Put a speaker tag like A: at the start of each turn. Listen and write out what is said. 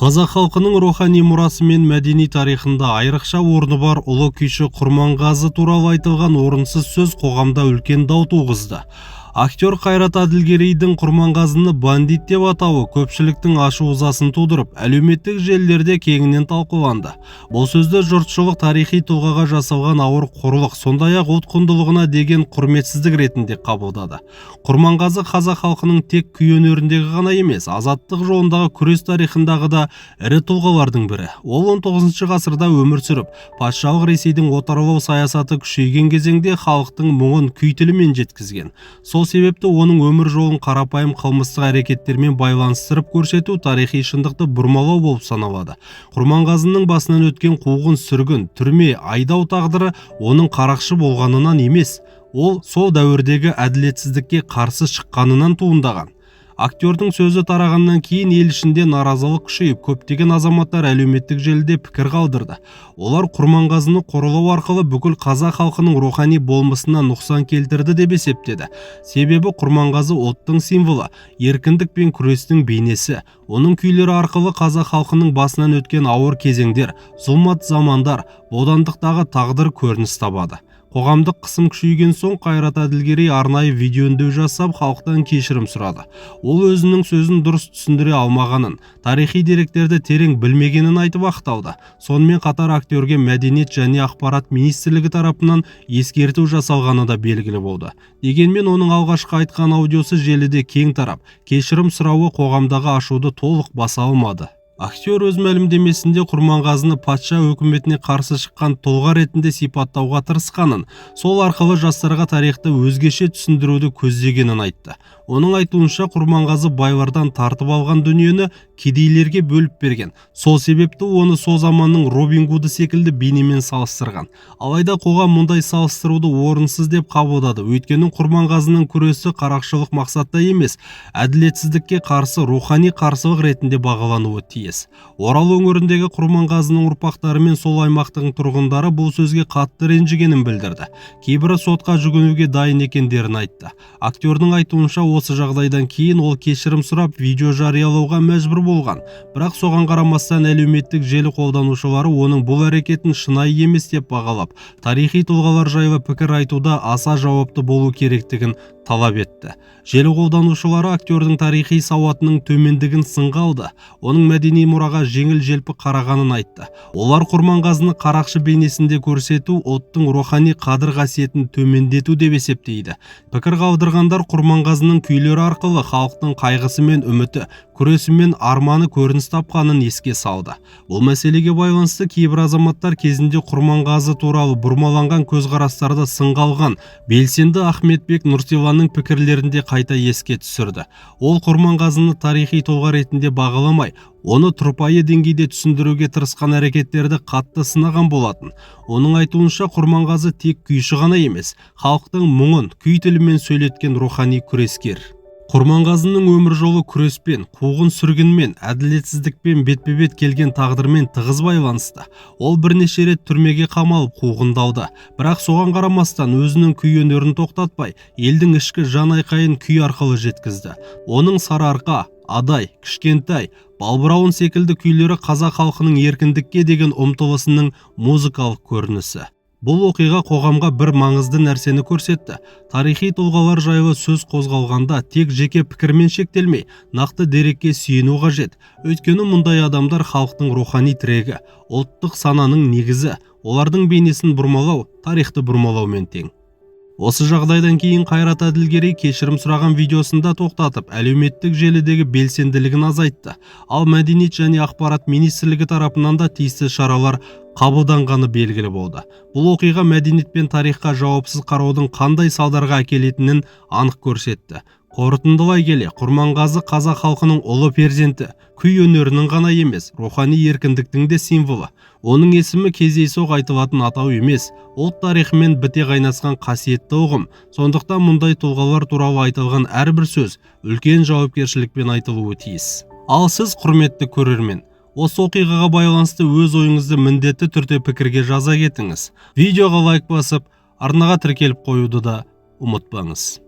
A: Қазақ халқының рухани мұрасы мен мәдени тарихында айрықша орны бар ұлы күйші Құрманғазы туралы айтылған орынсыз сөз қоғамда үлкен дау туғызды. Актер Қайрат Әділгерейдің Құрманғазыны бандит деп атауы көпшіліктің ашу-ызасын тудырып, әлеуметтік желілерде кеңінен талқыланды. Бұл сөзді жұртшылық тарихи тұлғаға жасалған ауыр қорлық, сондай-ақ ұлт құндылығына деген құрметсіздік ретінде қабылдады. Құрманғазы қазақ халқының тек күй өнеріндегі ғана емес, азаттық жолындағы күрес тарихындағы да ірі тұлғалардың бірі. Ол 19 ғасырда өмір сүріп, патшалық Ресейдің отарлау саясаты күшейген кезеңде халықтың мұңын күй тілімен жеткізген. Сол себепті оның өмір жолын қарапайым қылмыстық әрекеттермен байланыстырып көрсету тарихи шындықты бұрмалау болып саналады. Құрманғазының басынан өткен қуғын сүргін, түрме, айдау тағдыры оның қарақшы болғанынан емес, ол сол дәуірдегі әділетсіздікке қарсы шыққанынан туындаған. Актердің сөзі тарағаннан кейін ел ішінде наразылық күшейіп, көптеген азаматтар әлеуметтік желіде пікір қалдырды. Олар Құрманғазыны қорлау арқылы бүкіл қазақ халқының рухани болмысына нұқсан келтірді деп есептеді. Себебі Құрманғазы ұлттың символы, еркіндік пен күрестің бейнесі. Оның күйлері арқылы қазақ халқының басынан өткен ауыр кезеңдер, зұлмат замандар, бодандықтағы тағдыр көрініс табады. Қоғамдық қысым күшейген соң Қайрат Әділгерей арнайы видео үндеу жасап, халықтан кешірім сұрады. Ол өзінің сөзін дұрыс түсіндіре алмағанын, тарихи деректерді терең білмегенін айтып ақталды. Сонымен қатар актерге мәдениет және ақпарат министрлігі тарапынан ескерту жасалғаны да белгілі болды. Дегенмен оның алғашқы айтқан аудиосы желіде кең тарап, кешірім сұрауы қоғамдағы ашуды толық баса алмады. Актер өз мәлімдемесінде Құрманғазыны патша өкіметіне қарсы шыққан тұлға ретінде сипаттауға тырысқанын, сол арқылы жастарға тарихты өзгеше түсіндіруді көздегенін айтты. Оның айтуынша Құрманғазы байлардан тартып алған дүниені кедейлерге бөліп берген. Сол себепті оны сол заманның Робин Гуды секілді бейнемен салыстырған. Алайда қоғам мұндай салыстыруды орынсыз деп қабылдады. Өйткені Құрманғазының күресі қарақшылық мақсатта емес, әділетсіздікке қарсы рухани қарсылық ретінде бағалануы тиіс. Орал өңіріндегі Құрманғазының ұрпақтары мен сол аймақтың тұрғындары бұл сөзге қатты ренжігенін білдірді. Кейбірі сотқа жүгінуге дайын екендерін айтты. Актердің айтуынша осы жағдайдан кейін ол кешірім сұрап видео жариялауға мәжбүр болған. Бірақ соған қарамастан әлеуметтік желі қолданушылары оның бұл әрекетін шынайы емес деп бағалап, тарихи тұлғалар жайлы пікір айтуда аса жауапты болу керектігін талап етті. Желі қолданушылары актердің тарихи сауатының төмендігін сынға алды. Оның мәдени мұраға жеңіл-желпі қарағанын айтты. Олар Құрманғазыны қарақшы бейнесінде көрсету ұлттың рухани қадір-қасиетін төмендету деп есептейді. Пікір қалдырғандар Құрманғазының күйлері арқылы халықтың қайғысы мен үміті, күресі мен арманы көрініс тапқанын еске салды. Бұл мәселеге байланысты кейбір азаматтар кезінде Құрманғазы туралы бұрмаланған көзқарастарды сынға алған белсенді Ахметбек Нұрсиланның пікірлерінде қайта еске түсірді. Ол Құрманғазыны тарихи тұлға ретінде бағаламай, оны тұрпайы деңгейде түсіндіруге тырысқан әрекеттерді қатты сынаған болатын. Оның айтуынша Құрманғазы тек күйші ғана емес, халықтың мұңын күй тілімен сөйлеткен рухани күрескер. Құрманғазының өмір жолы күреспен, қуғын сүргінмен, әділетсіздікпен бетпе-бет келген тағдырмен тығыз байланысты. Ол бірнеше рет түрмеге қамалып қуғындалды. Бірақ соған қарамастан өзінің күй өнерін тоқтатпай, елдің ішкі жан айқайын күй арқылы жеткізді. Оның Сарыарқа, Адай, Кішкентай, Балбырауын секілді күйлері қазақ халқының еркіндікке деген ұмтылысының музыкалық көрінісі. Бұл оқиға қоғамға бір маңызды нәрсені көрсетті. Тарихи тұлғалар жайлы сөз қозғалғанда тек жеке пікірмен шектелмей, нақты дерекке сүйену қажет. Өйткені мұндай адамдар халықтың рухани тірегі, ұлттық сананың негізі. Олардың бейнесін бұрмалау, тарихты бұрмалаумен тең. Осы жағдайдан кейін Қайрат Әділгерей кешірім сұраған видеосында тоқтатып, әлеуметтік желідегі белсенділігін азайтты. Ал мәдениет және ақпарат министрлігі тарапынан да тиісті шаралар қабылданғаны белгілі болды. Бұл оқиға мәдениет пен тарихқа жауапсыз қараудың қандай салдарға әкелетінін анық көрсетті. Қорытындылай келе, Құрманғазы қазақ халқының ұлы перзенті, күй өнерінің ғана емес, рухани еркіндіктің де символы. Оның есімі кездейсоқ айтылатын атау емес, ұлт тарихымен біте қайнасқан қасиетті ұғым. Сондықтан мұндай тұлғалар туралы айтылған әрбір сөз үлкен жауапкершілікпен айтылуы тиіс. Ал сіз, құрметті көрермен, осы оқиғаға байланысты өз ойыңызды міндетті түрде пікірге жаза кетіңіз. Видеоға лайк басып, арнаға тіркеліп қоюды да ұмытпаңыз.